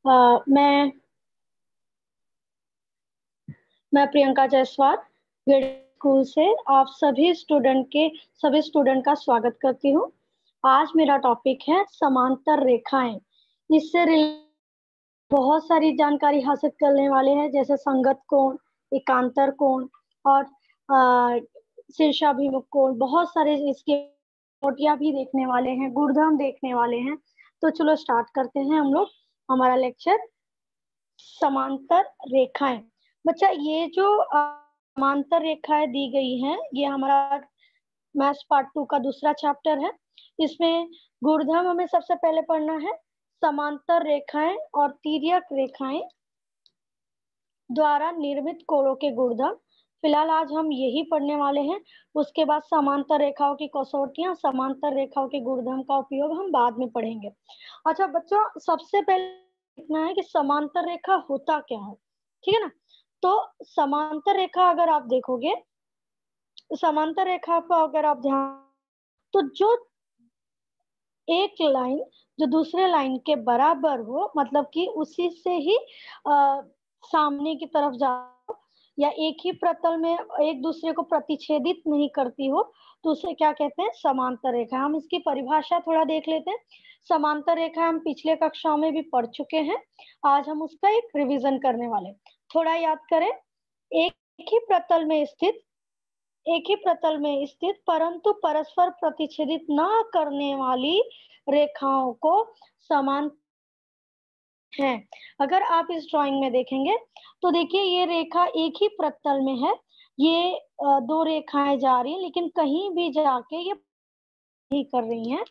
मैं Priyanka Jaiswal grade school से आप सभी स्टूडेंट का स्वागत करती हूँ। आज मेरा टॉपिक है समांतर रेखाएं। इससे बहुत सारी जानकारी हासिल करने वाले हैं, जैसे संगत कोण, एकांतर कोण और शीर्षाभिमुख कोण। बहुत सारे इसके कोटियां भी देखने वाले हैं, गुणधर्म देखने वाले हैं। तो चलो स्टार्ट करते हैं हम लोग हमारा लेक्चर, समांतर रेखाएं। बच्चा, ये जो समांतर रेखाएं दी गई हैं, ये हमारा मैथ्स पार्ट 2 का दूसरा चैप्टर है। इसमें गुणधर्म हमें सबसे पहले पढ़ना है। समांतर रेखाएं और तिर्यक रेखाएं द्वारा निर्मित कोणों के गुणधर्म, फिलहाल आज हम यही पढ़ने वाले हैं। उसके बाद समांतर रेखाओं की कसौटियां, समांतर रेखाओं के गुणधर्म का उपयोग हम बाद में पढ़ेंगे। अच्छा बच्चों, सबसे पहले देखना है कि समांतर रेखा होता क्या है, ठीक है ना। तो समांतर रेखा अगर आप देखोगे, समांतर रेखा पर अगर आप ध्यान, तो जो एक लाइन जो दूसरे लाइन के बराबर हो, मतलब कि उसी से ही सामने की तरफ जाओ, या एक ही प्रतल में एक दूसरे को प्रतिच्छेदित नहीं करती हो, तो उसे क्या कहते हैं, समांतर रेखा। हम इसकी परिभाषा थोड़ा देख लेते हैं। समांतर रेखा हम पिछले कक्षाओं में भी पढ़ चुके हैं, आज हम उसका एक रिवीजन करने वाले। थोड़ा याद करें। एक ही प्रतल में स्थित परंतु परस्पर प्रतिच्छेदित न करने वाली रेखाओं को समांतर है। अगर आप इस ड्राइंग में देखेंगे तो देखिए, ये रेखा एक ही प्रतल में है। ये दो रेखाएं जा रही हैं, लेकिन कहीं भी जाके ये नहीं कर रही हैं।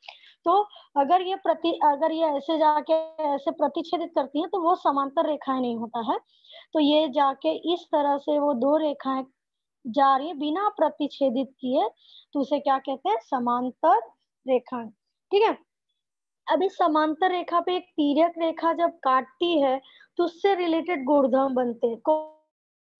तो अगर ये ऐसे जाके ऐसे प्रतिच्छेदित करती हैं, तो वो समांतर रेखाएं नहीं होता है। तो ये जाके इस तरह से वो दो रेखाएं जा रही है बिना प्रतिच्छेदित किए, तो उसे क्या कहते हैं, समांतर रेखा, ठीक है। अभी समांतर रेखा पे एक तिर्यक रेखा जब काटती है, तो उससे रिलेटेड गुणधर्म बनते हैं। कौन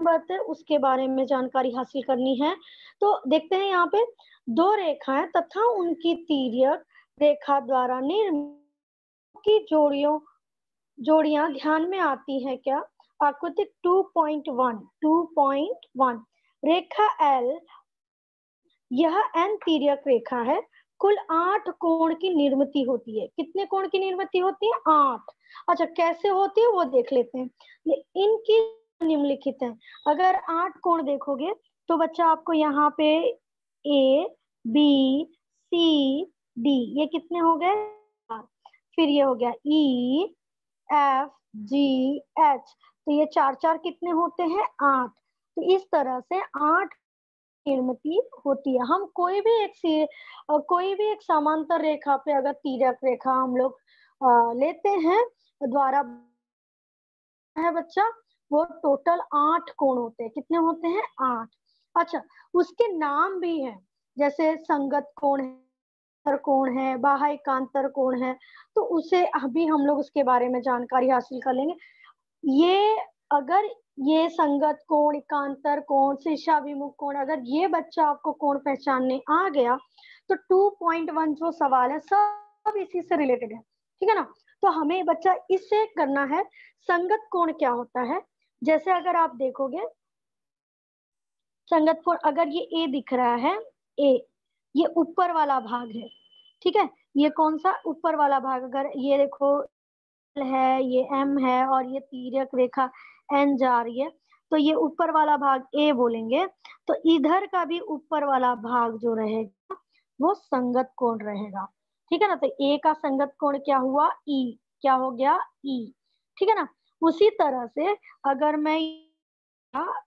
बनते हैं उसके बारे में जानकारी हासिल करनी है। तो देखते हैं, यहाँ पे दो रेखाएं तथा उनकी तिर्यक रेखा द्वारा निर्मित की जोड़ियां ध्यान में आती है क्या। आकृति 2.1 रेखा L, यह N तिर्यक रेखा है। कुल 8 कोण की निर्मिति होती है। कितने कोण की निर्मिति होती है, 8। अच्छा, कैसे होती है वो देख लेते हैं। इनकी निम्नलिखित है। अगर 8 कोण देखोगे तो बच्चा आपको यहाँ पे A, B, C, D, ये कितने हो गए, फिर ये हो गया E, F, G, H, तो ये 4 कितने होते हैं, 8। तो इस तरह से 8 निर्मिति होती है। हम कोई भी एक समांतर रेखा पे अगर तिर्यक रेखा हम लोग लेते हैं द्वारा है बच्चा, वो टोटल 8 कोण होते हैं। कितने होते हैं, 8। अच्छा, उसके नाम भी हैं, जैसे संगत कोण है, कोण है, बाह्य एकांतर कोण है। तो उसे अभी हम लोग उसके बारे में जानकारी हासिल कर लेंगे। ये अगर ये संगत कोण, एकांतर कोण, शीर्षाभिमुख कोण, अगर ये बच्चा आपको कोण पहचानने आ गया, तो 2.1 जो सवाल है सब इसी से रिलेटेड है, ठीक है ना। तो हमें बच्चा इससे करना है, संगत कोण क्या होता है। जैसे अगर आप देखोगे संगत कोण, अगर ये ए दिख रहा है, ए ये ऊपर वाला भाग है, ठीक है। ये कौन सा ऊपर वाला भाग, अगर ये देखो है, ये M है और ये तिर्यक रेखा N जा रही है, तो ये ऊपर वाला भाग A बोलेंगे। तो इधर का भी ऊपर वाला भाग जो रहेगा वो संगत कोण रहेगा, ठीक है ना। तो A का संगत कोण क्या हुआ, E, क्या हो गया, E, ठीक है ना। उसी तरह से अगर मैं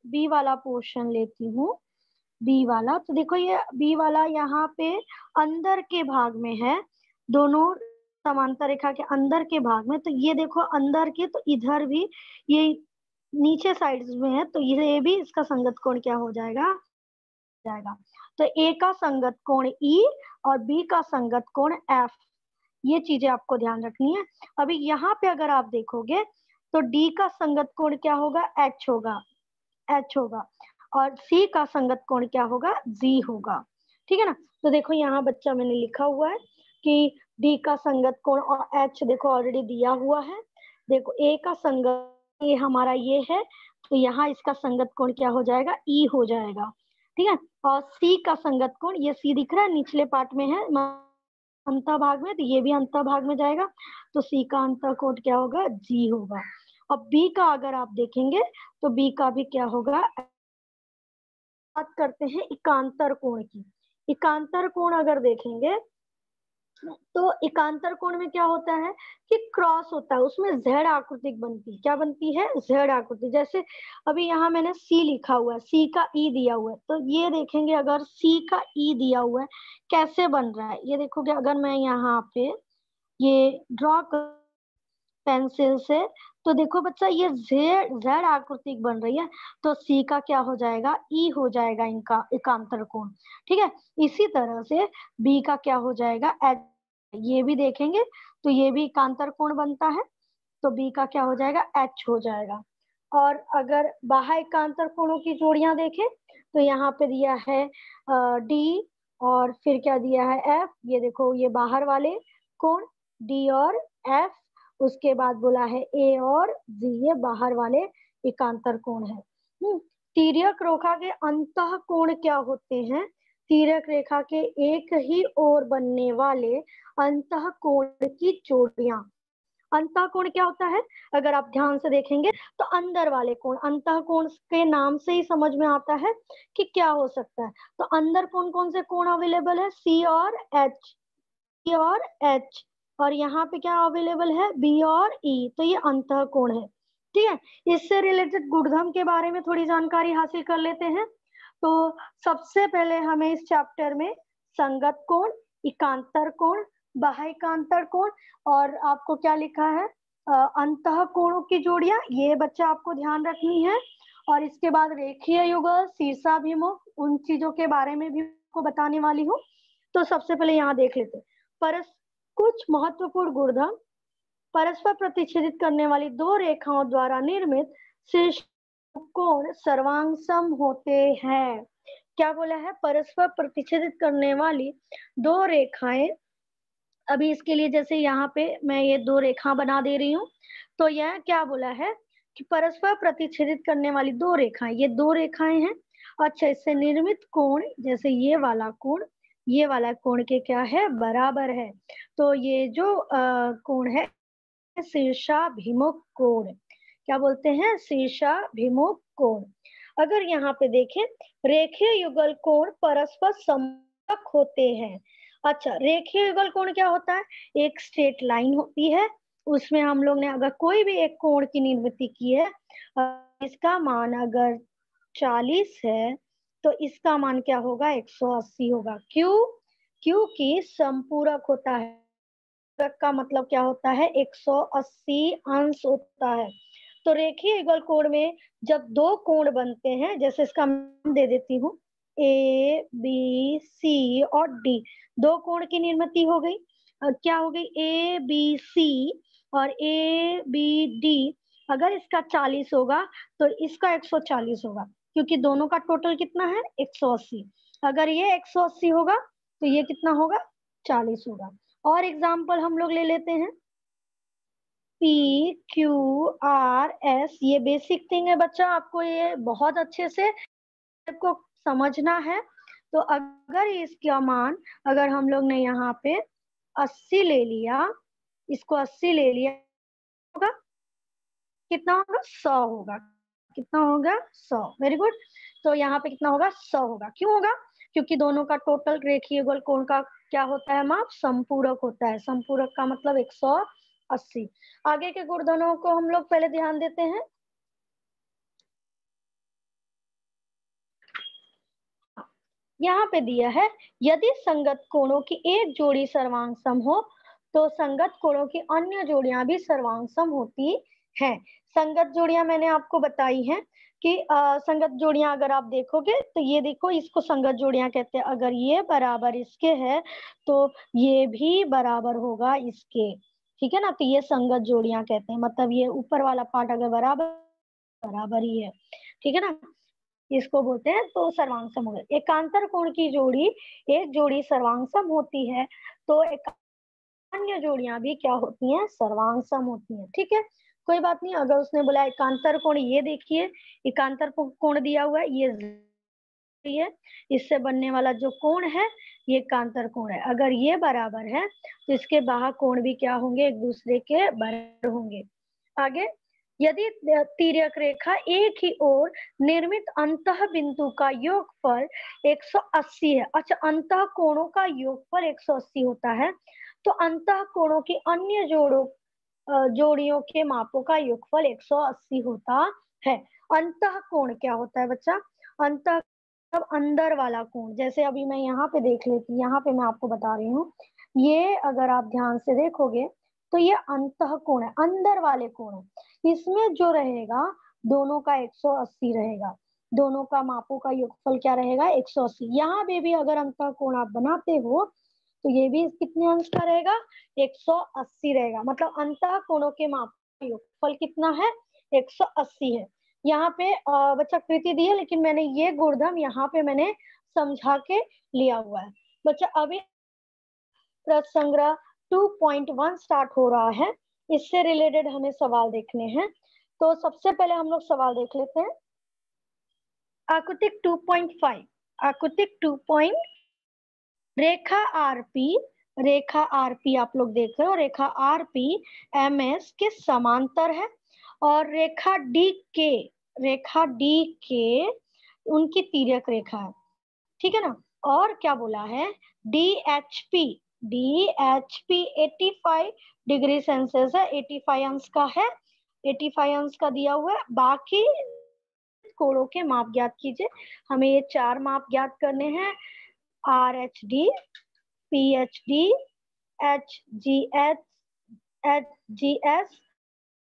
B वाला पोर्शन लेती हूँ, बी वाला, तो देखो ये बी वाला यहाँ पे अंदर के भाग में है, दोनों समांतर रेखा के अंदर के भाग में। तो ये देखो अंदर के, तो इधर भी ये नीचे साइड्स में है, तो ये भी इसका संगत कोण क्या हो जाएगा, तो ए का संगत कोण ई और बी का संगत कोण एफ, ये चीजें आपको ध्यान रखनी है। अभी यहाँ पे अगर आप देखोगे तो डी का संगत कोण क्या होगा, एच होगा और सी का संगत कोण क्या होगा, जी होगा, ठीक है ना। तो देखो यहाँ बच्चा मैंने लिखा हुआ है कि डी का संगत कोण और एच देखो ऑलरेडी दिया हुआ है। देखो ए का संगत ये हमारा ये है, तो यहाँ इसका संगत कोण क्या हो जाएगा, ई हो जाएगा। ठीक है, और सी का संगत कोण, ये सी दिख रहा है निचले पार्ट में है अंतः भाग में, तो ये भी अंतः भाग में जाएगा, तो सी का अंतः कोण क्या होगा, जी होगा। अब बी का अगर आप देखेंगे तो बी का भी क्या होगा, बात करते हैं एकांतर कोण की। एकांतर कोण अगर देखेंगे तो एकांतर कोण में क्या होता है कि क्रॉस होता है, उसमें जेड आकृति बनती है। क्या बनती है, जेड आकृति। जैसे अभी यहाँ मैंने सी लिखा हुआ है, सी का ई दिया हुआ है, तो ये देखेंगे अगर सी का ई दिया हुआ है कैसे बन रहा है, ये देखोगे अगर मैं यहाँ पे ये ड्रॉ कर पेंसिल से, तो देखो बच्चा ये जेड जेड आकृति बन रही है, तो सी का क्या हो जाएगा, ई हो जाएगा इनका एकांतर कोण। ठीक है, इसी तरह से बी का क्या हो जाएगा, एच। ये भी देखेंगे तो ये भी एकांतर कोण बनता है, तो बी का क्या हो जाएगा, एच हो जाएगा। और अगर बाह्य एकांतर कोणों की जोड़ियां देखें तो यहाँ पे दिया है डी, और फिर क्या दिया है, एफ। ये देखो ये बाहर वाले कोण डी और एफ, उसके बाद बोला है ए और जी, ये बाहर वाले एकांतर कोण है। तिर्यक रेखा के अंतः कोण क्या होते हैं, तिर्यक रेखा के एक ही ओर बनने वाले अंतः कोण की जोड़ियां। अंतः कोण क्या होता है, अगर आप ध्यान से देखेंगे तो अंदर वाले कोण, अंतः कोण के नाम से ही समझ में आता है कि क्या हो सकता है। तो अंदर कौन कौन से कोण अवेलेबल है, सी और एच, सी और एच, और यहाँ पे क्या अवेलेबल है, बी और ई, तो ये अंतः कोण है। ठीक है, इससे रिलेटेड गुणधर्म के बारे में थोड़ी जानकारी हासिल कर लेते हैं। तो सबसे पहले हमें इस चैप्टर में संगत कोण, एकांतर कोण, बाह्य एकांतर कोण, और आपको क्या लिखा है, अंतः कोणों की जोड़ियां, ये बच्चा आपको ध्यान रखनी है। और इसके बाद रेखीय युगल, शीर्षाभिमुख, उन चीजों के बारे में भी आपको बताने वाली हूँ। तो सबसे पहले यहाँ देख लेते हैं कुछ महत्वपूर्ण गुणधर्म। परस्पर प्रतिच्छेदित करने वाली दो रेखाओं द्वारा निर्मित शीर्ष कोण सर्वांगसम होते हैं। क्या बोला है, परस्पर प्रतिच्छेदित करने वाली दो रेखाएं। अभी इसके लिए जैसे यहाँ पे मैं ये दो रेखा बना दे रही हूँ, तो यह क्या बोला है कि परस्पर प्रतिच्छेदित करने वाली दो रेखाएं, ये दो रेखाएं हैं। अच्छा, इससे निर्मित कोण, जैसे ये वाला कोण, ये वाला कोण के क्या है, बराबर है। तो ये जो कोण है शीर्षाभिमुख कोण, क्या बोलते हैं, शीर्षाभिमुख कोण। अगर यहाँ पे देखें, रेखीय युगल कोण परस्पर समकक्ष होते हैं। अच्छा, रेखीय युगल कोण क्या होता है, एक स्ट्रेट लाइन होती है, उसमें हम लोग ने अगर कोई भी एक कोण की निर्मिति की है, इसका मान अगर 40 है, तो इसका मान क्या होगा, 180 होगा। क्यों, क्योंकि संपूरक होता है। का मतलब क्या होता है, 180 अंश होता है। तो रेखीय युगल कोण में जब दो कोण बनते हैं, जैसे इसका नाम दे देती हूँ, ए बी सी और डी, दो कोण की निर्मिति हो गई। क्या हो गई, ए बी सी और ए बी डी, अगर इसका 40 होगा तो इसका 140 होगा, क्योंकि दोनों का टोटल कितना है, 180। अगर ये 180 होगा तो ये कितना होगा, 40 होगा। और एग्जाम्पल हम लोग ले लेते हैं, P Q R S, ये बेसिक थिंग है बच्चा, आपको ये बहुत अच्छे से आपको समझना है। तो अगर इसका मान, अगर हम लोग ने यहाँ पे 80 ले लिया, इसको 80 ले लिया, होगा कितना होगा, 100 होगा। कितना होगा, 100। Very good. तो यहाँ पे कितना होगा, 100 होगा। क्यों होगा, क्योंकि दोनों का टोटल रेखीय युगल कोण का क्या होता है, माप संपूरक होता है। संपूरक का मतलब 180। आगे के गुणधर्मों को हम लोग पहले ध्यान देते हैं। यहाँ पे दिया है, यदि संगत कोणों की एक जोड़ी सर्वांगसम हो तो संगत कोणों की अन्य जोड़ियां भी सर्वांगसम होती हैं। संगत जोड़ियां मैंने आपको बताई हैं कि संगत जोड़ियां अगर आप देखोगे तो ये देखो, इसको संगत जोड़ियां कहते हैं। अगर ये बराबर इसके है तो ये भी बराबर होगा इसके, ठीक है ना, तो ये संगत जोड़ियां कहते हैं। मतलब ये ऊपर वाला पार्ट अगर बराबर बराबर ही है, ठीक है ना, इसको बोलते हैं तो सर्वांगसम हो गए। एकांतर कोण की जोड़ी, एक जोड़ी सर्वांगसम होती है तो एक अन्य जोड़ियां भी क्या होती हैं, सर्वांगसम होती हैं। ठीक है, कोई बात नहीं, अगर उसने बोला एकांतर कोण ये देखिए, एकांतर कोण दिया हुआ है ये है, इससे बनने वाला जो कोण है ये एकांतर कोण है। अगर ये बराबर है तो इसके बाहु कोण भी क्या होंगे, एक दूसरे के बराबर होंगे। आगे, यदि तिर्यक रेखा एक ही ओर निर्मित अंतः बिंदु का योगफल 180 है। अच्छा, अंतः कोणों का योगफल 180 होता है तो अंतः कोणों की अन्य जोड़ियों के मापों का योगफल 180 होता है। अंतः कोण क्या होता है बच्चा? अंतः मतलब अंदर वाला कोण। जैसे अभी मैं यहाँ पे देख लेती हूँ, यहाँ पे मैं आपको बता रही हूँ, ये अगर आप ध्यान से देखोगे तो ये अंतः कोण है, अंदर वाले कोण है। इसमें जो रहेगा दोनों का 180 रहेगा, दोनों का मापों का योगफल क्या रहेगा, 180। यहाँ पे भी अगर अंतः कोण आप बनाते हो तो ये भी कितने अंश का रहेगा, 180 रहेगा। मतलब अंतः कोणों के माप का योगफल कितना है, 180 है। यहाँ पे बच्चा कृति दी है, लेकिन मैंने ये गुणधर्म यहाँ पे मैंने समझा के लिया हुआ है। बच्चा अभी प्रसंग्रह 2.1 स्टार्ट हो रहा है, इससे रिलेटेड हमें सवाल देखने हैं। तो सबसे पहले हम लोग सवाल देख लेते हैं। आकृतिक 2.5, आकृतिक 2. रेखा आरपी आप लोग देख रहे हो, रेखा आरपी एमएस के समांतर है और रेखा डी के उनकी तिर्यक रेखा है, ठीक है ना। और क्या बोला है, DHP 85 डिग्री सेल्सियस है, 85 अंश का है, 85 अंश का दिया हुआ है। बाकी कोणों के माप ज्ञात कीजिए। हमें ये 4 माप ज्ञात करने हैं, RHD, PHD, HGH, HGS,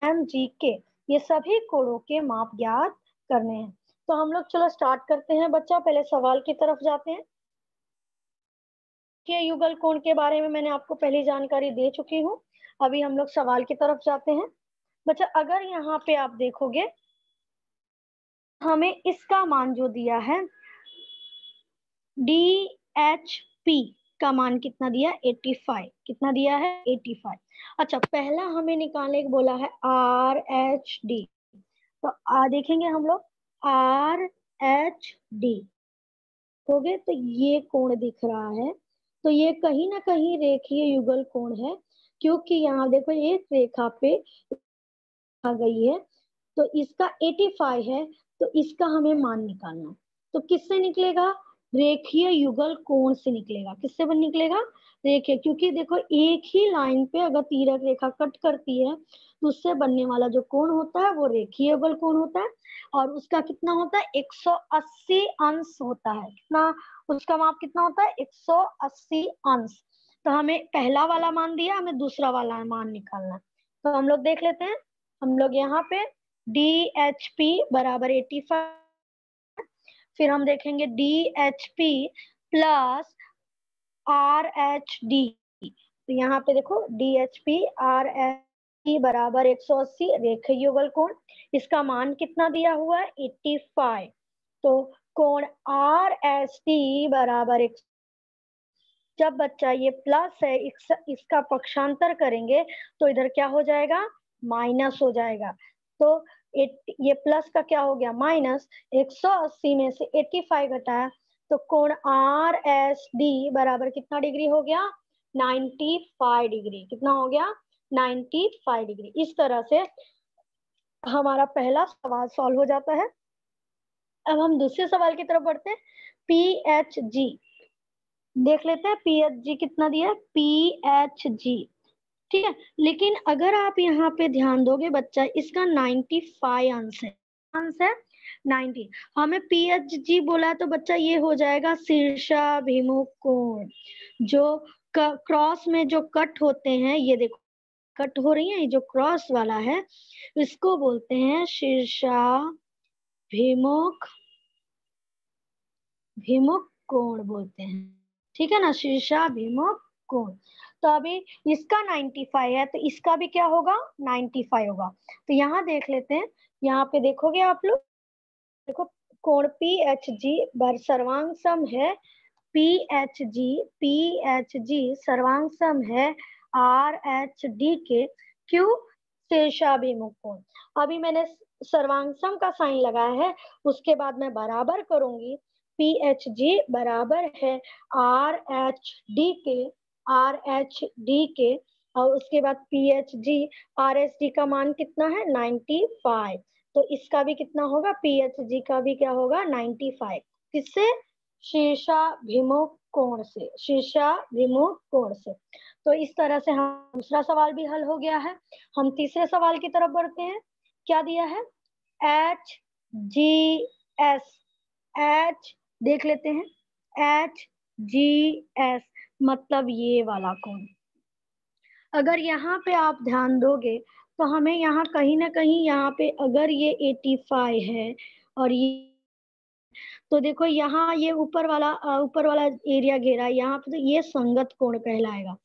MGK, ये सभी कोणों के माप ज्ञात करने हैं। तो हम लोग चलो स्टार्ट करते हैं बच्चा, पहले सवाल की तरफ जाते हैं। के युगल कोण के बारे में मैंने आपको पहले जानकारी दे चुकी हूँ, अभी हम लोग सवाल की तरफ जाते हैं। बच्चा अगर यहाँ पे आप देखोगे, हमें इसका मान जो दिया है DHP का मान कितना दिया, 85, कितना दिया है, 85। अच्छा, पहला हमें निकालने को बोला है RHD, तो देखेंगे हम लोग RHD हो गए, तो ये कोण दिख रहा है, तो ये कहीं ना कहीं रेखीय युगल कोण है, क्योंकि यहाँ देखो एक रेखा पे आ गई है, तो इसका 85 है, तो इसका हमें मान निकालना। तो किससे निकलेगा, रेखीय युगल कोण से निकलेगा। किससे बन निकलेगा, रेखीय, क्योंकि देखो एक ही लाइन पे अगर तिर्यक रेखा कट करती है तो उससे बनने वाला जो कोण होता है वो रेखीय युगल कोण होता है, और उसका कितना होता है, 180 अंश होता है। कितना, उसका माप कितना होता है, 180 अंश। तो हमें पहला वाला मान दिया, हमें दूसरा वाला मान निकालना। तो हम लोग देख लेते हैं। हम लोग यहाँ पे DHP बराबर 85, फिर हम देखेंगे DHP प्लस RHD, तो यहाँ पे देखो DHP RHD बराबर 180, रेखीय युगल कोण। इसका मान कितना दिया हुआ है, 85। तो कोण RHD बराबर 1, जब बच्चा ये प्लस है, इसका पक्षांतर करेंगे तो इधर क्या हो जाएगा, माइनस हो जाएगा। तो ये प्लस का क्या हो गया, माइनस, 180 में से 85 घटाया तो कोण RSD बराबर कितना डिग्री हो गया, 95 डिग्री। कितना हो गया, 95 डिग्री। इस तरह से हमारा पहला सवाल सॉल्व हो जाता है। अब हम दूसरे सवाल की तरफ बढ़ते हैं। PHG देख लेते हैं, PHG कितना दिया है, PHG, ठीक है। लेकिन अगर आप यहाँ पे ध्यान दोगे बच्चा, इसका 95 अंश है, अंश है 90। हमें PHG बोला तो बच्चा ये हो जाएगा शीर्षाभिमुख कोण। जो क्रॉस में जो कट होते हैं, ये देखो कट हो रही है, ये जो क्रॉस वाला है इसको बोलते हैं शीर्षाभिमुख कोण बोलते हैं, ठीक है ना, शीर्षाभिमुख कोण। तो अभी इसका 95 है, तो इसका भी क्या होगा, 95 होगा। तो यहाँ देख लेते हैं, यहाँ पे देखोगे आप लोग, देखो कोण PHG सर्वांग सम है, PHG सर्वांग सम है RHD के, क्यों, शीर्षाभिमुख कोण। अभी मैंने सर्वांग का साइन लगाया है, उसके बाद मैं बराबर करूंगी PHG बराबर है RHD के, और उसके बाद PHG RHD का मान कितना है 95, तो इसका भी कितना होगा, PHG का भी क्या होगा 95। किससे? शीर्षाभिमुख कोण से, शीर्षाभिमुख कोण से। तो इस तरह से हम दूसरा सवाल भी हल हो गया है। हम तीसरे सवाल की तरफ बढ़ते हैं। क्या दिया है? HGS, H देख लेते हैं, HGS मतलब ये वाला कोण। अगर यहाँ पे आप ध्यान दोगे तो हमें यहाँ कहीं ना कहीं यहाँ पे अगर ये 85 है और ये, तो देखो यहाँ ये ऊपर वाला एरिया घेरा है, यहाँ पे तो ये संगत कोण कहलाएगा।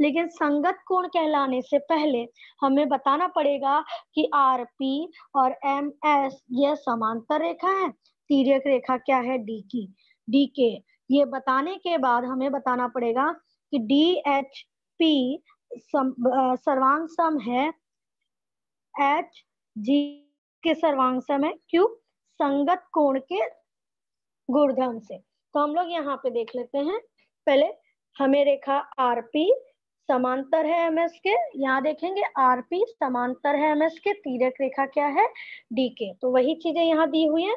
लेकिन संगत कोण कहलाने से पहले हमें बताना पड़ेगा कि RP और MS ये समांतर रेखा है, तिर्यक रेखा क्या है DK। ये बताने के बाद हमें बताना पड़ेगा कि DHP सर्वांग सम है HG के सर्वांग सम है, क्यों? संगत कोण के गुणधर्म से। तो हम लोग यहाँ पे देख लेते हैं। पहले हमें रेखा RP समांतर है MS के, यहाँ देखेंगे RP समांतर है MS के, तिर्यक रेखा क्या है DK। तो वही चीजें यहाँ दी हुई है,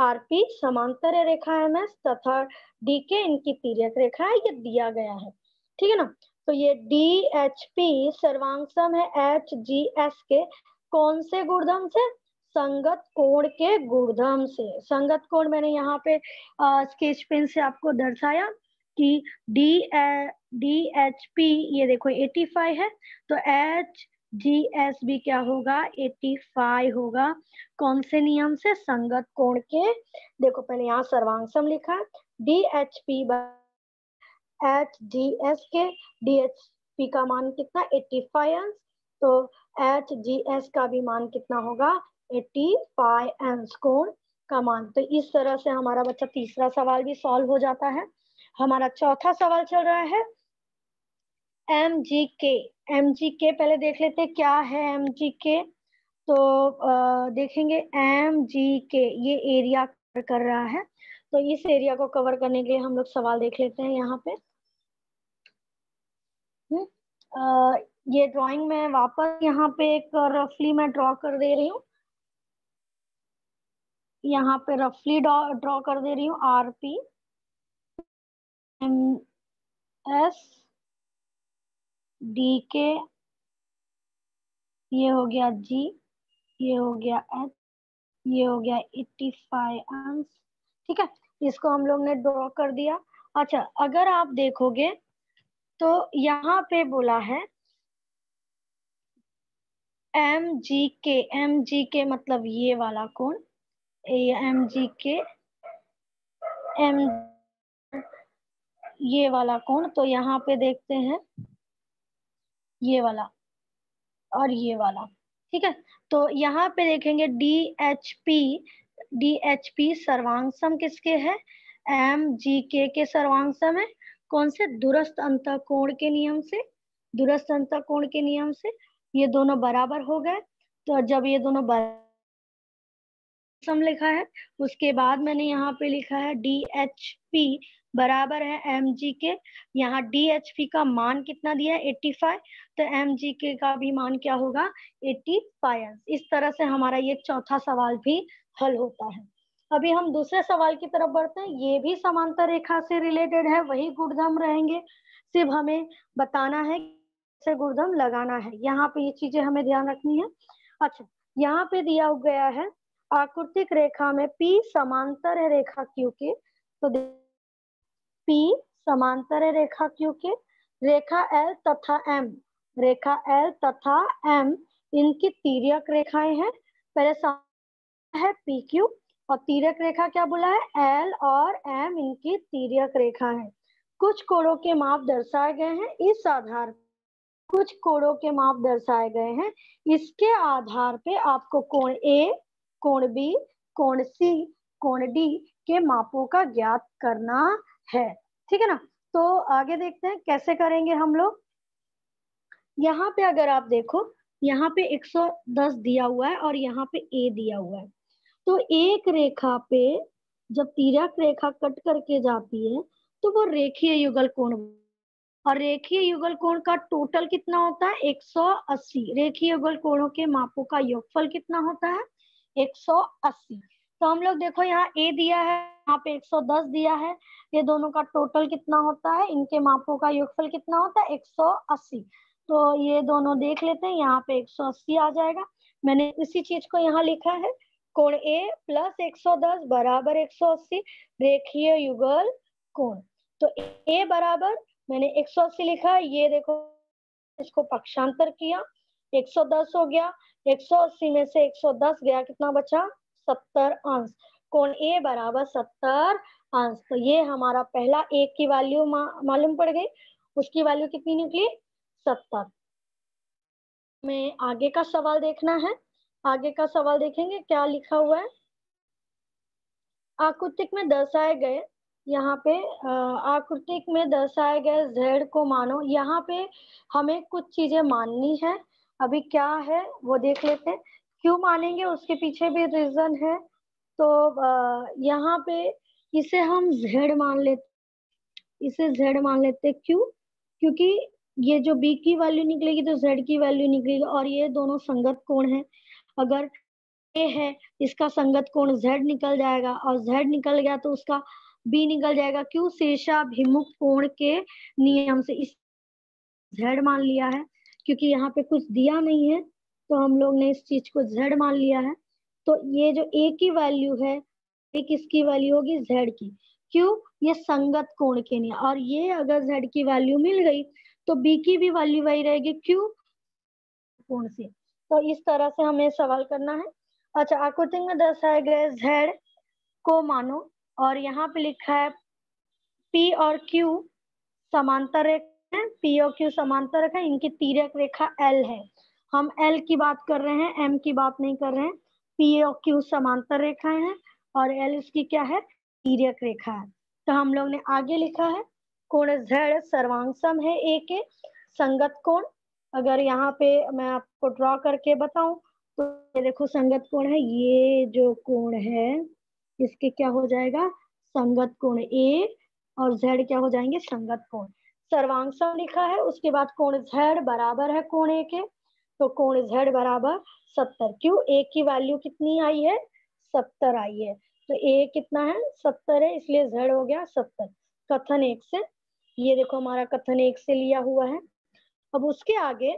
RP समांतर है रेखा MS तथा DK इनकी तिर्यक रेखा है, ये दिया गया है, ठीक है ना। तो ये DHP सर्वांग सम है HGS के कौन से गुणधर्म से? संगत कोण के गुणधर्म से। संगत कोण मैंने यहाँ पे स्केच पेन से आपको दर्शाया कि DHP ये देखो 85 है, तो HGS भी क्या होगा 85 होगा। कौन से नियम से? संगत कोण के। देखो पहले यहाँ सर्वांग सम लिखा है, DHP HGS के, DHP का मान कितना 85 अंश, तो HGS का भी मान कितना होगा 85 अंश कोण का मान। तो इस तरह से हमारा बच्चा तीसरा सवाल भी सॉल्व हो जाता है। हमारा चौथा सवाल चल रहा है MGK। MGK पहले देख लेते हैं क्या है MGK। तो देखेंगे MGK ये एरिया कवर कर रहा है, तो इस एरिया को कवर करने के लिए हम लोग सवाल देख लेते हैं यहाँ पे। ये ड्राइंग में वापस यहाँ पे एक रफली मैं ड्रॉ कर दे रही हूँ, यहाँ पे रफली ड्रॉ कर दे रही हूँ RP MS DK, ये हो गया G, ये हो गया H, ये हो गया 85 अंश, ठीक है। इसको हम लोग ने ड्रॉ कर दिया। अच्छा अगर आप देखोगे तो यहाँ पे बोला है MGK मतलब ये वाला कोण, MGK ये वाला कोण। तो यहाँ पे देखते हैं ये वाला और ये वाला, ठीक है। तो यहाँ पे देखेंगे DHP सर्वांग सम किसके है? MGK के सर्वांग सम है। कौन से? दूरस्थ अंतःकोण के नियम से, दूरस्थ अंतःकोण के नियम से ये दोनों बराबर हो गए। तो जब ये दोनों सम लिखा है, उसके बाद मैंने यहाँ पे लिखा है DHP बराबर है MGK। यहाँ DHP का मान कितना दिया है 85, तो MGK का भी मान क्या होगा 85। इस तरह से हमारा ये चौथा सवाल भी हल होता है। अभी हम दूसरे सवाल की तरफ बढ़ते हैं। ये भी समांतर रेखा से रिलेटेड है, वही गुणधर्म रहेंगे, सिर्फ हमें बताना है कैसे गुणधर्म लगाना है। यहाँ पे ये चीजें हमें ध्यान रखनी है। अच्छा यहाँ पे दिया गया है आकृतिक रेखा में P समांतर है रेखा Q के, तो P समांतर है रेखा Q के, रेखा L तथा M, रेखा L तथा M इनकी तिर्यक रेखाएं हैं। पहले है PQ और तिर्यक रेखा क्या बोला है L और M इनकी तिर्यक रेखा है। कुछ कोणों के माप दर्शाए गए हैं, इस आधार कुछ कोणों के माप दर्शाए गए हैं, इसके आधार पे आपको कोण A, कोण B, कोण C, कोण D के मापों का ज्ञात करना है, ठीक है ना। तो आगे देखते हैं कैसे करेंगे हम लोग। यहाँ पे अगर आप देखो यहाँ पे 110 दिया हुआ है और यहाँ पे ए दिया हुआ है। तो एक रेखा पे जब तिर्यक रेखा कट करके जाती है तो वो रेखीय युगल कोण, और रेखीय युगल कोण का टोटल कितना होता है 180। रेखीय युगल कोणों के मापों का योगफल कितना होता है 180। तो हम लोग देखो यहाँ ए दिया है, यहाँ पे 110 दिया है, ये दोनों का टोटल कितना होता है, इनके मापों का योगफल कितना होता है 180। तो ये दोनों देख लेते हैं, यहाँ पे 180 आ जाएगा। मैंने इसी चीज को यहाँ लिखा है, कोण ए प्लस 110 बराबर 180 रेखीय युगल कोण। तो ए बराबर मैंने 180 लिखा है, ये देखो इसको पक्षांतर किया 110 हो गया, 180 में से 110 गया, कितना बचा 70 अंश। कोण ए बराबर 70 अंश। तो ये हमारा पहला एक की वैल्यू मालूम पड़ गई, उसकी वैल्यू कितनी निकली 70। में आगे का सवाल देखना है, आगे का सवाल देखेंगे क्या लिखा हुआ है। आकृतिक में दर्शाए गए, यहाँ पे आकृतिक में दर्शाए गए z को मानो। यहाँ पे हमें कुछ चीजें माननी है, अभी क्या है वो देख लेते हैं। क्यों मानेंगे उसके पीछे भी रीजन है। तो यहाँ पे इसे हम z मान लेते, इसे z मान लेते क्यों, क्योंकि ये जो b की वैल्यू निकलेगी तो z की वैल्यू निकलेगी, और ये दोनों संगत कोण है। अगर ए है, इसका संगत कोण z निकल जाएगा, और z निकल गया तो उसका b निकल जाएगा। क्यों, शीर्षाभिमुख कोण के नियम से इस z मान लिया है, क्योंकि यहाँ पे कुछ दिया नहीं है तो हम लोग ने इस चीज को z मान लिया है। तो ये जो a की वैल्यू है, ये किसकी वैल्यू होगी z की। क्यों, ये संगत कोण के नियम, और ये अगर z की वैल्यू मिल गई तो b की भी वैल्यू वही रहेगी। क्यों, कोण से। तो इस तरह से हमें सवाल करना है। अच्छा, आकृति में दर्शाए गए z को मानो, और यहाँ पे लिखा है P और Q समांतर रेखा है, P और Q समांतर रेखा, इनकी तिर्यक रेखा L है। हम L की बात कर रहे हैं, M की बात नहीं कर रहे हैं। P और Q समांतर रेखाएं हैं और L इसकी क्या है, तिर्यक रेखा है। तो हम लोग ने आगे लिखा है कोण Z सर्वांगसम है A के संगत कोण। अगर यहाँ पे मैं आपको ड्रॉ करके बताऊं तो ये देखो संगत कोण है, ये जो कोण है इसके क्या हो जाएगा संगत कोण A, और Z क्या हो जाएंगे संगत कोण। सर्वांगसम लिखा है, उसके बाद कोण Z बराबर है कोण A के, तो कोण Z बराबर 70। क्यों, A की वैल्यू कितनी आई है 70 आई है, तो A कितना है 70 है, इसलिए Z हो गया 70। कथन 1 से, ये देखो हमारा कथन 1 से लिया हुआ है। अब उसके आगे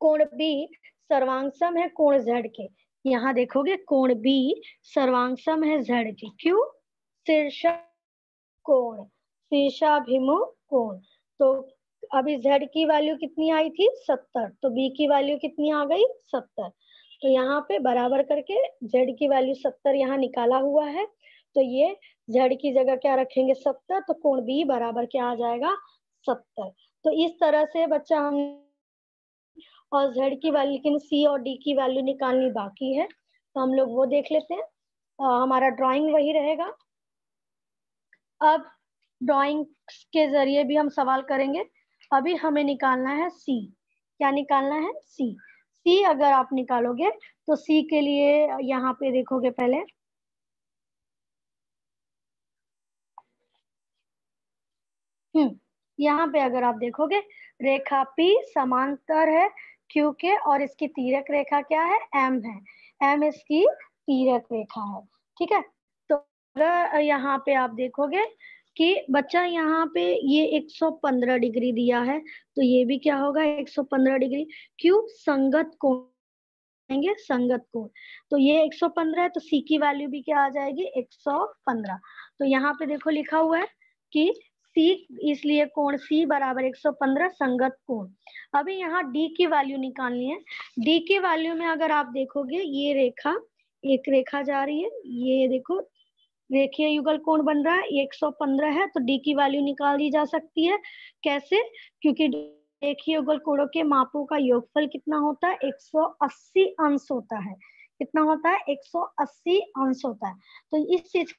कोण B सर्वांगसम है कोण Z के। यहाँ देखोगे कोण B सर्वांगसम है Z के। क्यों, शीर्ष कोण, शीर्षाभिमुख कोण। तो अभी Z की वैल्यू कितनी आई थी 70, तो B की वैल्यू कितनी आ गई 70। तो यहाँ पे बराबर करके Z की वैल्यू 70 यहाँ निकाला हुआ है, तो ये Z की जगह क्या रखेंगे 70, तो कोण B बराबर क्या आ जाएगा 70। तो इस तरह से बच्चा हम, और Z की वैल्यू, लेकिन C और D की वैल्यू निकालनी बाकी है, तो हम लोग वो देख लेते हैं। हमारा ड्राइंग वही रहेगा। अब ड्राइंग के जरिए भी हम सवाल करेंगे। अभी हमें निकालना है सी। क्या निकालना है सी। सी अगर आप निकालोगे तो सी के लिए यहाँ पे देखोगे पहले, यहाँ पे अगर आप देखोगे रेखा P समांतर है Q के, और इसकी तिर्यक रेखा क्या है M है, M इसकी तिर्यक रेखा है। ठीक है, तो अगर यहाँ पे आप देखोगे कि बच्चा यहाँ पे ये 115 डिग्री दिया है, तो ये भी क्या होगा 115 डिग्री। क्यों, संगत कोण, संगत कोण। तो ये 115 है, तो सी की वैल्यू भी क्या आ जाएगी 115। तो यहाँ पे देखो लिखा हुआ है कि सी, इसलिए कोण सी बराबर 115 संगत कोण। अभी यहाँ डी की वैल्यू निकालनी है। डी की वैल्यू में अगर आप देखोगे ये रेखा, एक रेखा जा रही है, ये देखो रेखीय युगल कोण बन रहा है, 115 है, तो डी की वैल्यू निकाल दी जा सकती है। कैसे, क्योंकि रेखीय युगल कोणों के मापों का योगफल कितना होता है 180 अंश होता है। कितना होता है 180 अंश होता है। तो इस चीज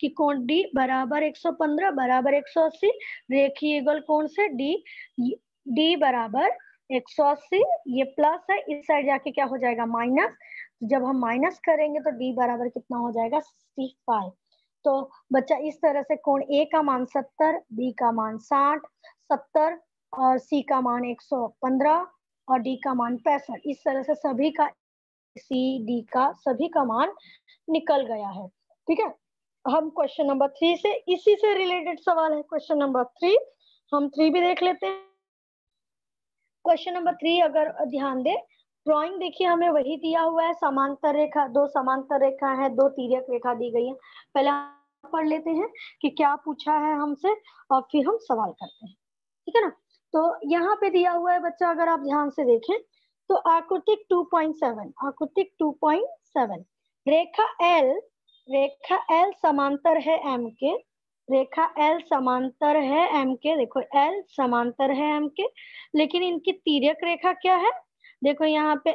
कि कोण डी बराबर 115 बराबर 180, रेखीय युगल कोण से डी, डी बराबर 180, ये प्लस है, इस साइड जाके क्या हो जाएगा माइनस। तो जब हम माइनस करेंगे तो डी बराबर कितना हो जाएगा 65। तो बच्चा इस तरह से कोण ए का मान 70, बी का मान 60, 70 और सी का मान 115 और डी का मान 65। इस तरह से सभी का सी डी का सभी का मान निकल गया है। ठीक है, हम क्वेश्चन नंबर 3 से इसी से रिलेटेड सवाल है। क्वेश्चन नंबर 3 हम 3 भी देख लेते हैं। क्वेश्चन नंबर 3 अगर ध्यान दे, ड्राइंग देखिए हमें वही दिया हुआ है, समांतर रेखा, दो समांतर रेखा है, दो तिर्यक रेखा दी गई है। पहले पढ़ लेते हैं कि क्या पूछा है हमसे और फिर हम सवाल करते हैं। ठीक है ना, तो यहाँ पे दिया हुआ है बच्चा, अगर आप ध्यान से देखें तो आकृतिक 2.7, आकृतिक 2.7 रेखा एल समांतर है एम के, रेखा एल समांतर है एम के, देखो एल समांतर है एम के, लेकिन इनकी तिर्यक रेखा क्या है, देखो यहाँ पे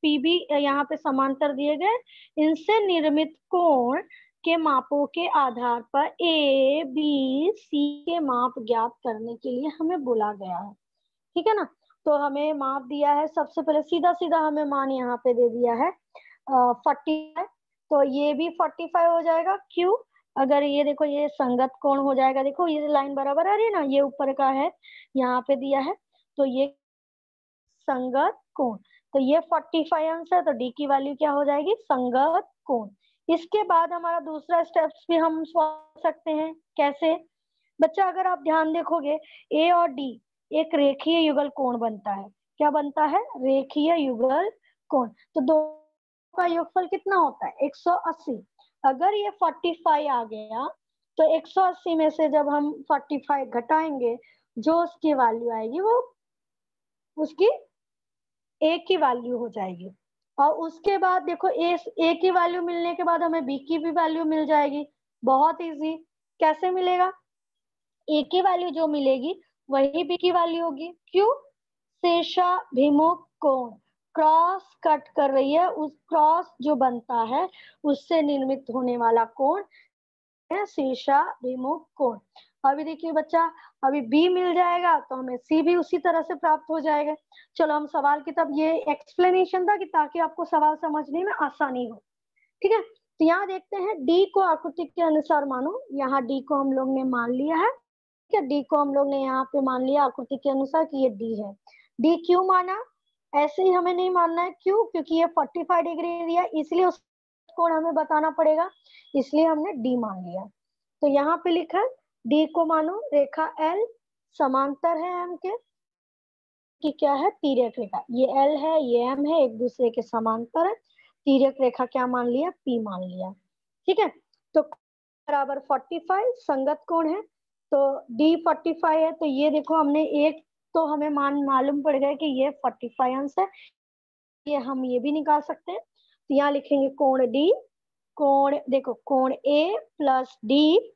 पीबी यहाँ पे समांतर दिए गए, इनसे निर्मित कोण के मापों के आधार पर ए बी सी के माप ज्ञात करने के लिए हमें बोला गया है। ठीक है ना, तो हमें माप दिया है, सबसे पहले सीधा सीधा हमें मान यहाँ पे दे दिया है 45, तो ये भी 45 हो जाएगा। क्यों, अगर ये देखो ये संगत कोण हो जाएगा, देखो ये लाइन बराबर आ रही है ना, ये ऊपर का है यहाँ पे दिया है, तो ये संगत कोण, तो ये 45 अंश है, तो डी की वैल्यू क्या हो जाएगी संगत कोण। इसके बाद हमारा दूसरा स्टेप्स भी हम सोच सकते हैं, कैसे बच्चा, अगर आप ध्यान देखोगे ए और डी एक रेखीय युगल कोण बनता है, क्या बनता है रेखीय युगल कोण, तो दोनों का योगफल कितना होता है 180। अगर ये 45 आ गया तो 180 में से जब हम 45 घटाएंगे, जो उसकी वैल्यू आएगी वो उसकी ए की वैल्यू हो जाएगी। और उसके बाद देखो ए की वैल्यू मिलने के बाद हमें बी की भी वैल्यू मिल जाएगी। बहुत इजी, कैसे मिलेगा, ए की वैल्यू जो मिलेगी वही बी की वैल्यू होगी। क्यों, शीर्षाभिमुख कोण क्रॉस कट कर रही है, उस क्रॉस जो बनता है उससे निर्मित होने वाला कोण है शीर्षाभिमुख कोण। अभी देखिए बच्चा, अभी बी मिल जाएगा तो हमें सी भी उसी तरह से प्राप्त हो जाएगा। चलो हम सवाल की, तब ये एक्सप्लेनेशन था कि ताकि आपको सवाल समझने में आसानी हो। ठीक है, तो यहाँ देखते हैं डी को आकृति के अनुसार मानो, यहाँ डी को हम लोग ने मान लिया है, ठीक है, डी को हम लोग ने यहाँ पे मान लिया आकृति के अनुसार कि ये डी है। डी क्यों माना, ऐसे ही हमें नहीं मानना है, क्यों, क्योंकि ये 45 डिग्री दिया, इसलिए उस कोण हमें बताना पड़ेगा, इसलिए हमने डी मान लिया। तो यहाँ पे लिखा डी को मानो रेखा एल समांतर है एम के, कि क्या है तिर्यक रेखा, ये एल है ये एम है, एक दूसरे के समांतर है, तिर्यक रेखा क्या मान लिया पी मान लिया। ठीक है, तो बराबर 45 संगत कोण है, तो डी 45 है, तो ये देखो हमने एक तो हमें मान मालूम पड़ गया कि ये 45 अंश है, ये हम ये भी निकाल सकते हैं। तो यहाँ लिखेंगे कोण डी, कोण देखो कोण ए प्लस डी,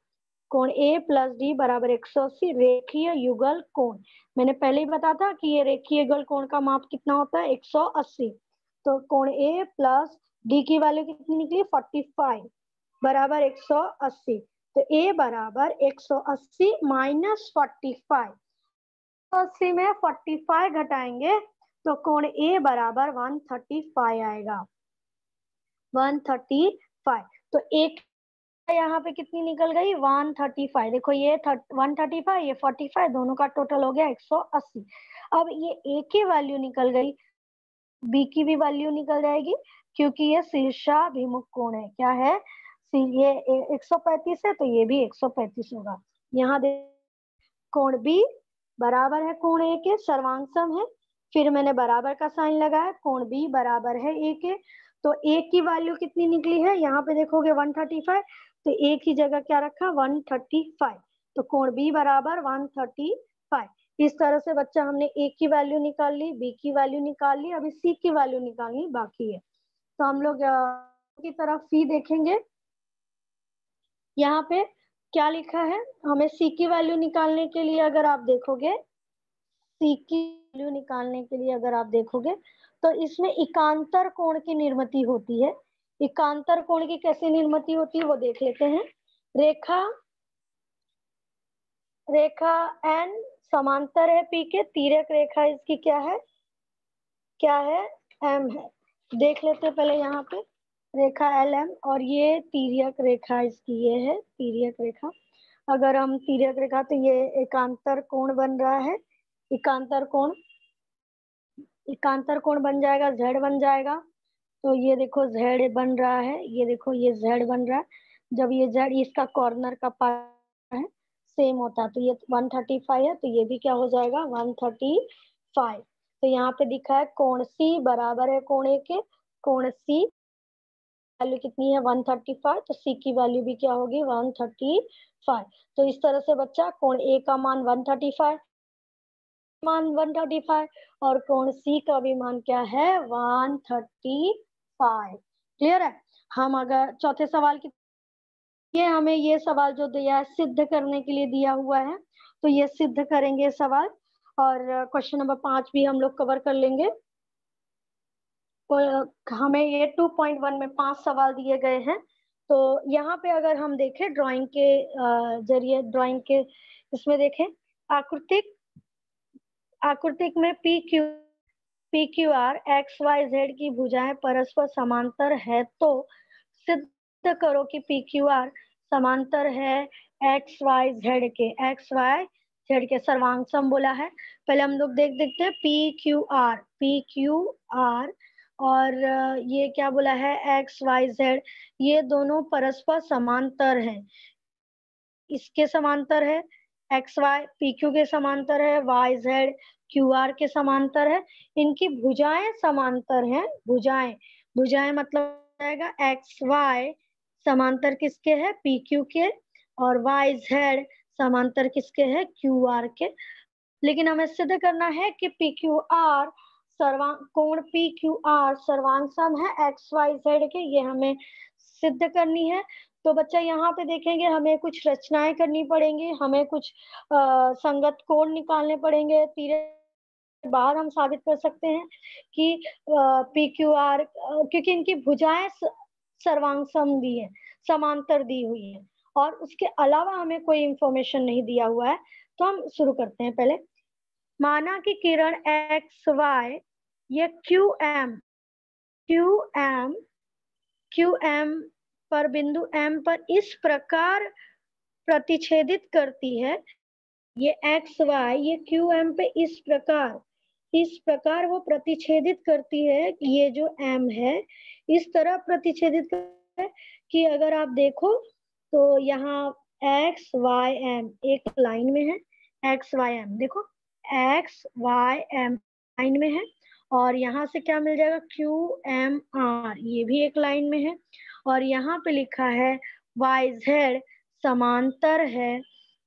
कोण ए प्लस डी बराबर 180 रेखीय युगल कोण। मैंने पहले ही बताया था कि ये रेखीय युगल कोण का माप कितना होता है 180। तो कोण ए प्लस डी की वैल्यू कितनी निकली 45 बराबर 180, तो ए बराबर 180 माइनस 45, 180 में 45 घटाएंगे तो कोण ए बराबर 135 आएगा, 135। तो एक यहाँ पे कितनी निकल गई 135, देखो ये 135 ये 45 दोनों का टोटल हो गया 180। अब ये ए की वैल्यू निकल गई, बी की भी वैल्यू निकल जाएगी, क्योंकि ये शीर्षाभिमुख कोण है, क्या है ये 135 है तो ये भी 135 होगा। यहाँ कोण बी बराबर है कोण ए के, सर्वांग है, फिर मैंने बराबर का साइन लगाया, कोण बी बराबर है ए के, तो ए की वैल्यू कितनी निकली है यहाँ पे देखोगे 135, तो ए की जगह क्या रखा 135, तो कोण बी बराबर 135। इस तरह से बच्चा हमने ए की वैल्यू निकाल ली, बी की वैल्यू निकाल ली, अभी सी की वैल्यू निकालनी बाकी है। तो हम लोग की तरफ सी देखेंगे, यहाँ पे क्या लिखा है, हमें सी की वैल्यू निकालने के लिए अगर आप देखोगे, सी की वैल्यू निकालने के लिए अगर आप देखोगे तो इसमें एकांतर कोण की निर्मिति होती है। एकांतर कोण की कैसे निर्मिति होती है वो देख लेते हैं। रेखा एन समांतर है पी के, तिर्यक रेखा इसकी क्या है एम है। देख लेते हैं पहले यहाँ पे रेखा एल एम, और ये तिर्यक रेखा इसकी ये है तिर्यक रेखा। अगर हम तिर्यक रेखा तो ये एकांतर कोण बन रहा है, एकांतर कोण बन जाएगा, z बन जाएगा। तो ये देखो z बन रहा है, ये देखो ये z बन रहा है। जब ये z इसका कॉर्नर का पार्ट है सेम होता है, तो ये 135 है, तो ये भी क्या हो जाएगा 135। तो यहाँ पे दिखा है कोण C बराबर है कोण A के, कोण C वैल्यू कितनी है 135, तो C की वैल्यू भी क्या होगी 135। तो इस तरह से बच्चा कोण A का मान 135 और कोण C का भी मान क्या है 135। क्लियर है। हम अगर चौथे सवाल की, ये हमें ये सवाल जो दिया है सिद्ध करने के लिए दिया हुआ है, तो ये सिद्ध करेंगे सवाल, और क्वेश्चन नंबर 5 भी हम लोग कवर कर लेंगे। तो हमें ये 2.1 में 5 सवाल दिए गए हैं। तो यहाँ पे अगर हम देखें ड्राइंग के जरिए, ड्राइंग के इसमें देखें आकृतिक में P Q R X Y Z की भुजाएं परस्पर समांतर है, तो सिद्ध करो कि पी क्यू आर समांतर है एक्स वाई जेड के सर्वांग बोला है। पहले हम लोग देखते हैं पी क्यू आर और ये क्या बोला है एक्स वाई जेड, ये दोनों परस्पर समांतर हैं। इसके समांतर है एक्स वाई पी क्यू के समांतर है, वाई जेड क्यू आर के समांतर है। इनकी भुजाएं समांतर हैं, भुजाएं मतलब आएगा एक्स वाई समांतर किसके है पी क्यू के, और वाई जेड समांतर किसके है क्यू आर के। लेकिन हमें सिद्ध करना है कि पी क्यू आर कोण पी क्यू आर सर्वांग सम है एक्स वाई जेड के, ये हमें सिद्ध करनी है। तो बच्चा यहाँ पे देखेंगे हमें कुछ रचनाएं करनी पड़ेंगी, हमें कुछ संगत कोण निकालने पड़ेंगे। बाहर हम साबित कर सकते हैं कि पी क्यू आर, क्योंकि इनकी भुजाएं सर्वांग सम दी है, समांतर दी हुई है, और उसके अलावा हमें कोई इंफॉर्मेशन नहीं दिया हुआ है। तो हम शुरू करते हैं। पहले माना कि किरण एक्स वाई ये क्यू एम पर बिंदु M पर इस प्रकार प्रतिच्छेदित करती है, ये एक्स वाई ये क्यू एम पे इस प्रकार वो प्रतिच्छेदित करती है कि ये जो M है इस तरह प्रतिच्छेदित करती है कि अगर आप देखो तो यहाँ एक्स वाई एम एक लाइन में है, एक्स वाई एम देखो एक्स वाई एम लाइन में है, और यहाँ से क्या मिल जाएगा क्यू एम आर ये भी एक लाइन में है, और यहाँ पे लिखा है वाई जेड समांतर है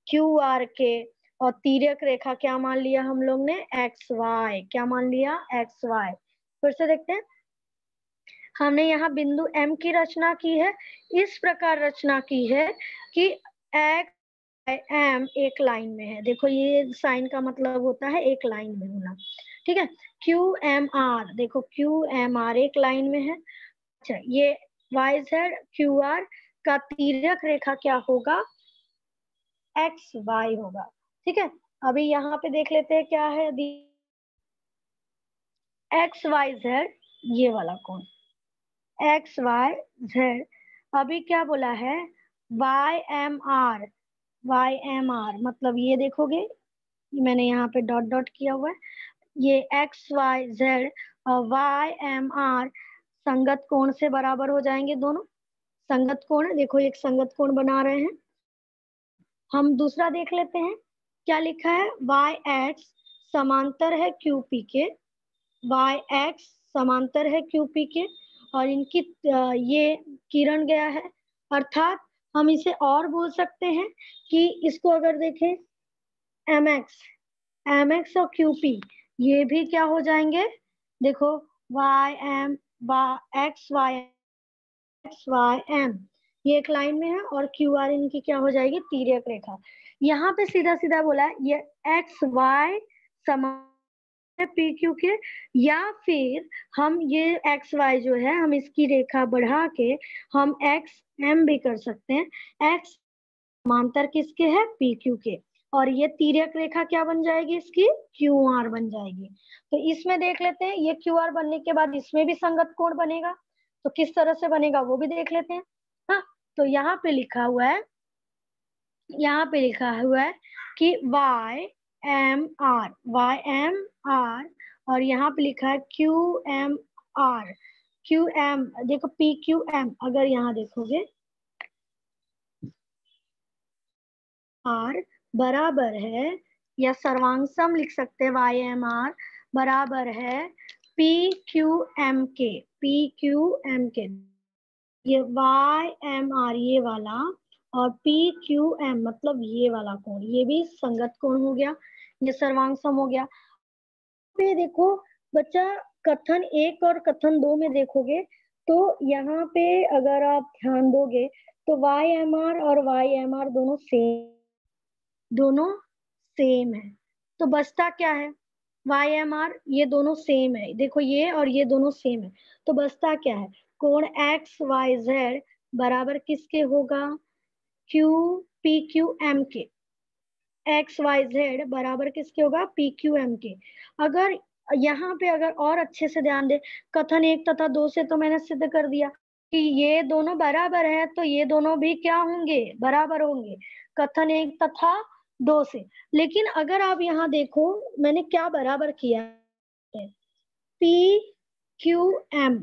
क्यू आर के, और तिर्यक रेखा क्या मान लिया हम लोग ने एक्स वाई, क्या मान लिया एक्स वाई। फिर से देखते हैं, हमने यहाँ बिंदु M की रचना की है, इस प्रकार रचना की है कि एक्स एम एक लाइन में है। देखो ये साइन का मतलब होता है एक लाइन में होना, ठीक है। क्यू एम आर देखो क्यू एम आर एक लाइन में है। अच्छा ये वाई जेड क्यू आर का तिर्यक रेखा क्या होगा एक्स वाई होगा, ठीक है। अभी यहाँ पे देख लेते हैं क्या है एक्स वाई जेड, ये वाला कोण एक्स वाई जेड। अभी क्या बोला है वाई एम आर मतलब ये देखोगे मैंने यहाँ पे डॉट डॉट किया हुआ है, ये एक्स वाई जेड और वाई एम आर संगत कोण से बराबर हो जाएंगे, दोनों संगत कोण है। देखो एक संगत कोण बना रहे हैं। हम दूसरा देख लेते हैं क्या लिखा है वाई एक्स समांतर है क्यू पी के, वाई एक्स समांतर है क्यू पी के, और इनकी ये किरण गया है, अर्थात हम इसे और बोल सकते हैं कि इसको अगर देखें एम एक्स और क्यू पी ये भी क्या हो जाएंगे, देखो Y M X Y M ये एक लाइन में है, और क्यू आर इनकी क्या हो जाएगी तिर्यक रेखा। यहाँ पे सीधा सीधा बोला है ये एक्स वाई समान पी क्यू के, या फिर हम ये एक्स वाई जो है हम इसकी रेखा बढ़ा के हम एक्स एम भी कर सकते हैं। एक्स समांतर किसके है पी क्यू के, और ये तिर्यक रेखा क्या बन जाएगी इसकी, क्यू आर बन जाएगी। तो इसमें देख लेते हैं, ये क्यू आर बनने के बाद इसमें भी संगत कोण बनेगा, तो किस तरह से बनेगा वो भी देख लेते हैं। हाँ, तो यहाँ पे लिखा हुआ है, यहाँ पे लिखा हुआ है कि वाई एम आर, और यहाँ पे लिखा है Q M R, Q M, देखो पी क्यू एम, अगर यहाँ देखोगे आर बराबर है, या सर्वांग लिख सकते हैं, वाई एम आर बराबर है पी क्यू एम के, पी क्यू एम के, ये वाई एम आर ये वाला, और पी क्यू एम मतलब ये वाला कोण, ये भी संगत कोण हो गया, ये सर्वांग सम हो गया। पे देखो बच्चा, कथन 1 और कथन 2 में देखोगे तो यहाँ पे अगर आप ध्यान दोगे तो वाई एम आर और वाई एम आर दोनों सेम है। तो बचता क्या है, वाई एम आर ये दोनों सेम है, देखो ये और ये दोनों सेम है, तो बचता क्या है, कोण एक्स वाई जेड बराबर किसके होगा, क्यू पी क्यू एम के, एक्स वाई जेड बराबर किसके होगा, पी क्यू एम के। अगर यहाँ पे अगर और अच्छे से ध्यान दे, कथन 1 तथा 2 से तो मैंने सिद्ध कर दिया कि ये दोनों बराबर है, तो ये दोनों भी क्या होंगे, बराबर होंगे, कथन 1 तथा 2 से। लेकिन अगर आप यहाँ देखो मैंने क्या बराबर किया है, P Q M,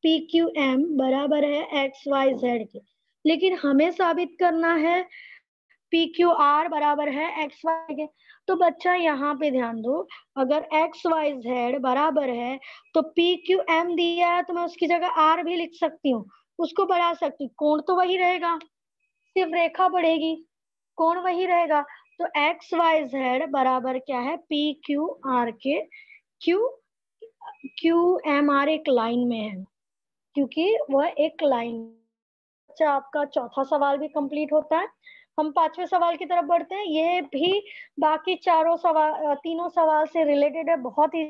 P Q M बराबर है एक्स वाई जेड के, लेकिन हमें साबित करना है पी क्यू आर बराबर है एक्स वाई के। तो बच्चा यहाँ पे ध्यान दो, अगर एक्स वाई जेड बराबर है तो पी क्यू एम दिया है, तो मैं उसकी जगह आर भी लिख सकती हूँ, उसको बढ़ा सकती हूँ, कोण तो वही रहेगा, सिर्फ रेखा बढ़ेगी, कोण वही रहेगा। तो एक्स वाई जेड बराबर क्या है, पी क्यू आर के, क्यू क्यू एम आर एक लाइन में है, क्योंकि वह एक लाइन। अच्छा, आपका चौथा सवाल भी कंप्लीट होता है, हम पांचवें सवाल की तरफ बढ़ते हैं, ये भी बाकी चारों सवाल, तीनों सवाल से रिलेटेड है, बहुत ही,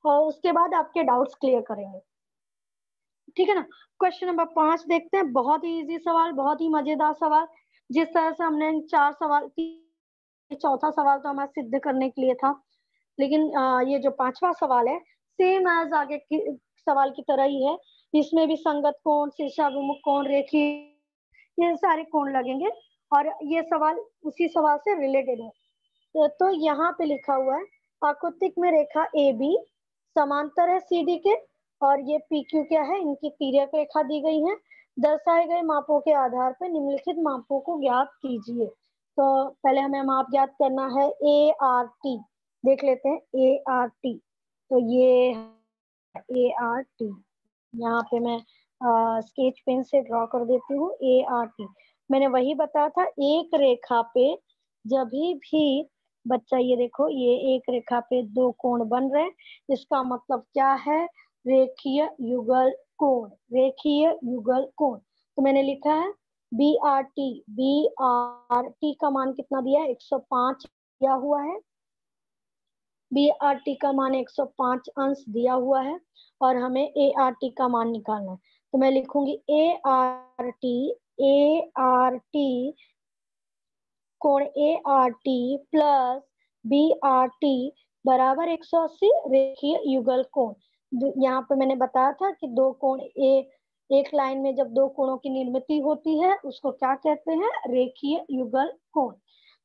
और उसके बाद आपके डाउट्स क्लियर करेंगे, ठीक है ना। क्वेश्चन नंबर 5 देखते हैं, बहुत ही इजी सवाल, बहुत ही मजेदार सवाल। जिस तरह से हमने 4 सवाल, चौथा सवाल तो हमारा सिद्ध करने के लिए था, लेकिन ये जो 5वां सवाल है सेम एज आगे की सवाल की तरह ही है, इसमें भी संगत कोण, शीर्षाभिमुख कोण, रेखीय, ये सारे कोण लगेंगे, और ये सवाल उसी सवाल से रिलेटेड है। तो यहाँ पे लिखा हुआ है, आकृतिक में रेखा ए बी समांतर है सी डी के, और ये पी क्यू क्या है, इनकी तिर्यक रेखा दी गई है, दर्शाए गए मापों के आधार पर निम्नलिखित मापों को ज्ञात कीजिए। तो पहले हमें माप ज्ञात करना है, ए आर टी देख लेते हैं, ए आर टी, तो ये ए आर टी, यहाँ पे मैं स्केच पेन से ड्रॉ कर देती हूँ, ए आर टी। मैंने वही बताया था, एक रेखा पे जब भी बच्चा, ये देखो ये एक रेखा पे दो कोण बन रहे हैं, इसका मतलब क्या है, रेखीय युगल कोण, रेखीय युगल कोण। तो मैंने लिखा है B R T, B R T का मान कितना दिया है, 105 दिया हुआ है, बी आर टी का मान 105 अंश दिया हुआ है, और हमें ए आर टी का मान निकालना है। तो मैं लिखूंगी ए आर टी कोण A R T plus B R T बराबर 180 रेखीय युगल कोण। यहाँ पे मैंने बताया था कि दो कोण एक लाइन में जब दो कोणों की निर्मिति होती है उसको क्या कहते हैं, रेखीय युगल कोण।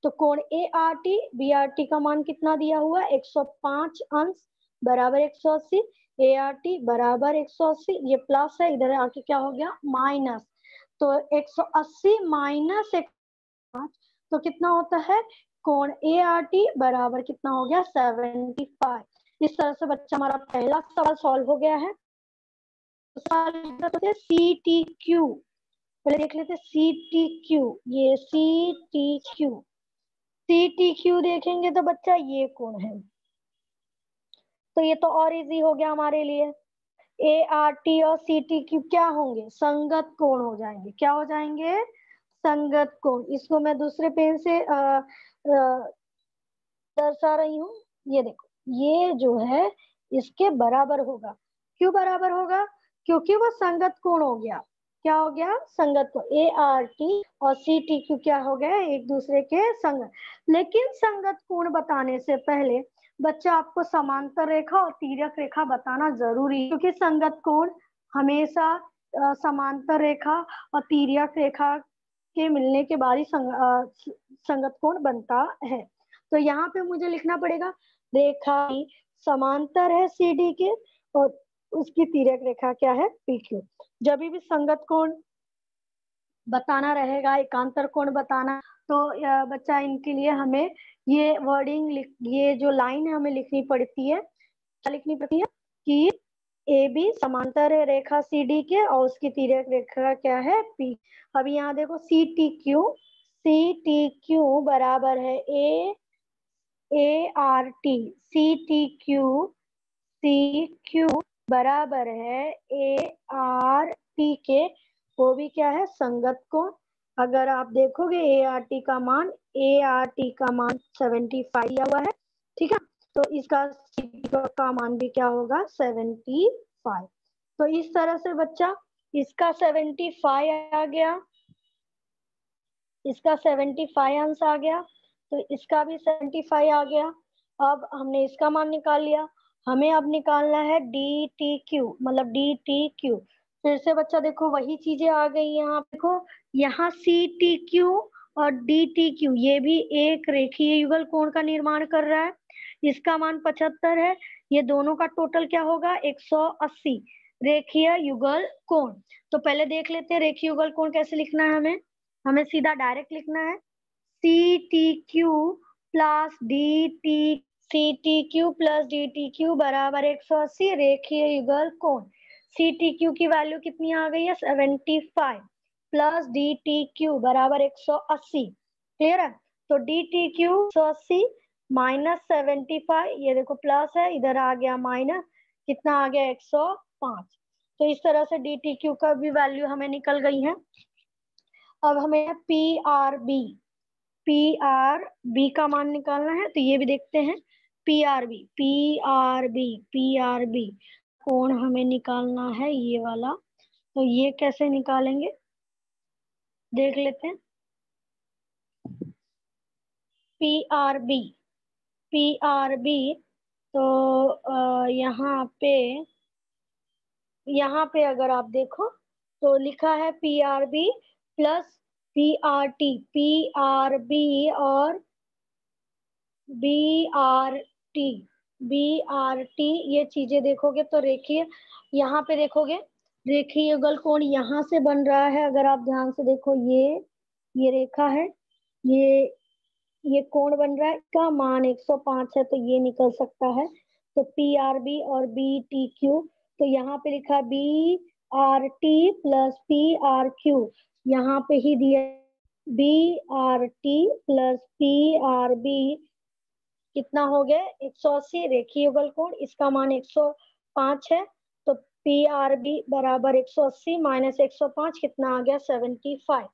तो कोण A R T B R T का मान कितना दिया हुआ है, 105 अंश बराबर 180, ए आर टी बराबर 180, ये प्लस है, इधर आके क्या हो गया माइनस, तो 180 माइनस 5, तो कितना होता है, कोण ए आर टी बराबर कितना हो गया, 75। इस तरह से बच्चा हमारा पहला सवाल सॉल्व हो गया है। सवाल सी टी क्यू, पहले देख लेते सी टी क्यू, ये C T Q, C T Q देखेंगे तो बच्चा ये कोण है, तो ये तो और इजी हो गया हमारे लिए, ए आर टी और सी टी क्यू क्या होंगे, संगत कोण हो जाएंगे, क्या हो जाएंगे, संगत कोण। इसको मैं दूसरे पेन से दर्शा रही हूँ, ये देखो ये जो है इसके बराबर होगा, क्यों बराबर होगा, क्योंकि वो संगत कोण हो गया, क्या हो गया, संगत कोण। ART और CTQ क्या हो गया, एक दूसरे के संगत। लेकिन संगत कोण बताने से पहले बच्चा आपको समांतर रेखा और तिर्यक रेखा बताना जरूरी है, क्योंकि संगत कोण हमेशा समांतर रेखा और तिर्यक रेखा के मिलने के बाद ही संगत कोण बनता है। तो यहाँ पे मुझे लिखना पड़ेगा रेखा समांतर है CD के और उसकी तिर्यक रेखा क्या है, PQ। जब भी संगत कोण बताना रहेगा, एकांतर कोण बताना, तो बच्चा इनके लिए हमें ये वर्डिंग ये जो लाइन है हमें लिखनी पड़ती है। क्या लिखनी पड़ती है कि AB समांतर है रेखा CD के और उसकी तिर्यक रेखा क्या है, P। अभी यहाँ देखो CTQ बराबर है ART, CQ बराबर है ART के, वो भी क्या है, संगत कोण। अगर आप देखोगे ART का मान 75 दिया हुआ है, ठीक है, तो इसका CQ का मान भी क्या होगा, 75। तो इस तरह से बच्चा इसका 75 आ गया, इसका 75 अंश आ गया, तो इसका भी 75 आ गया। अब हमने इसका मान निकाल लिया, हमें अब निकालना है DTQ, मतलब DTQ। फिर से बच्चा देखो वही चीजें आ गई, यहाँ देखो, यहाँ CTQ और DTQ ये भी एक रेखीय युगल कोण का निर्माण कर रहा है। इसका मान 75 है, ये दोनों का टोटल क्या होगा, 180 रेखीय युगल कोण। तो पहले देख लेते हैं रेखीय युगल कोण कैसे लिखना है। हमें सीधा डायरेक्ट लिखना है CTQ प्लस DTQ बराबर 180 रेखीय युगल कोण। CTQ की वैल्यू कितनी आ गई है, 75 प्लस DTQ बराबर 180। क्लियर है, तो DTQ 180 माइनस 75, ये देखो प्लस है, इधर आ गया माइनस, कितना आ गया, 105। तो इस तरह से DTQ का भी वैल्यू हमें निकल गई है। अब हमें PRB का मान निकालना है, तो ये भी देखते हैं। PRB कोण हमें निकालना है ये वाला, तो ये कैसे निकालेंगे देख लेते हैं। PRB तो यहाँ पे अगर आप देखो तो लिखा है PRB प्लस PRB और BRT ये चीजें देखोगे तो रेखीय, यहाँ पे देखोगे रेखीय युगल कोण यहाँ से बन रहा है। अगर आप ध्यान से देखो, ये रेखा है, ये कोण बन रहा है, इसका मान 105 है, तो ये निकल सकता है। तो PRB और BTQ, तो यहाँ पे लिखा BRT प्लस PRQ, यहाँ पे ही दिया BRT प्लस PRB कितना हो गया, 180 रेखीय युगल कोण, इसका मान 105 है, तो PRB बराबर 180 माइनस 105 कितना आ गया, 75।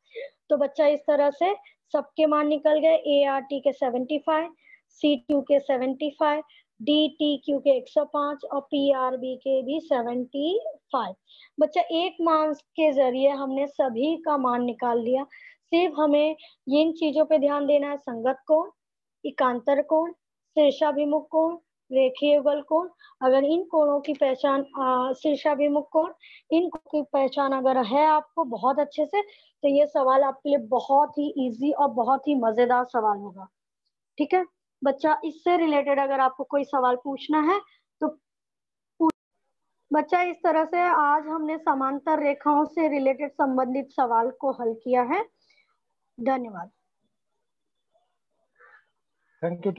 तो बच्चा इस तरह से सबके मान निकल गए, ART के 75, CQ के 75, DTQ के 105 और PRB के भी 75। बच्चा एक मान के जरिए हमने सभी का मान निकाल लिया। सिर्फ हमें इन चीजों पे ध्यान देना है, संगत कोण, एकांतर कोण, शीर्षाभिमुख कोण, रेखीय युगल कोण। अगर इन कोणों की पहचान, शीर्षाभिमुख कोण, इन की पहचान अगर है आपको बहुत अच्छे से, तो ये सवाल आपके लिए बहुत ही इजी और बहुत ही मजेदार सवाल होगा। ठीक है बच्चा, इससे रिलेटेड अगर आपको कोई सवाल पूछना है तो बच्चा, इस तरह से आज हमने समांतर रेखाओं से रिलेटेड संबंधित सवाल को हल किया है। धन्यवाद। Thank you.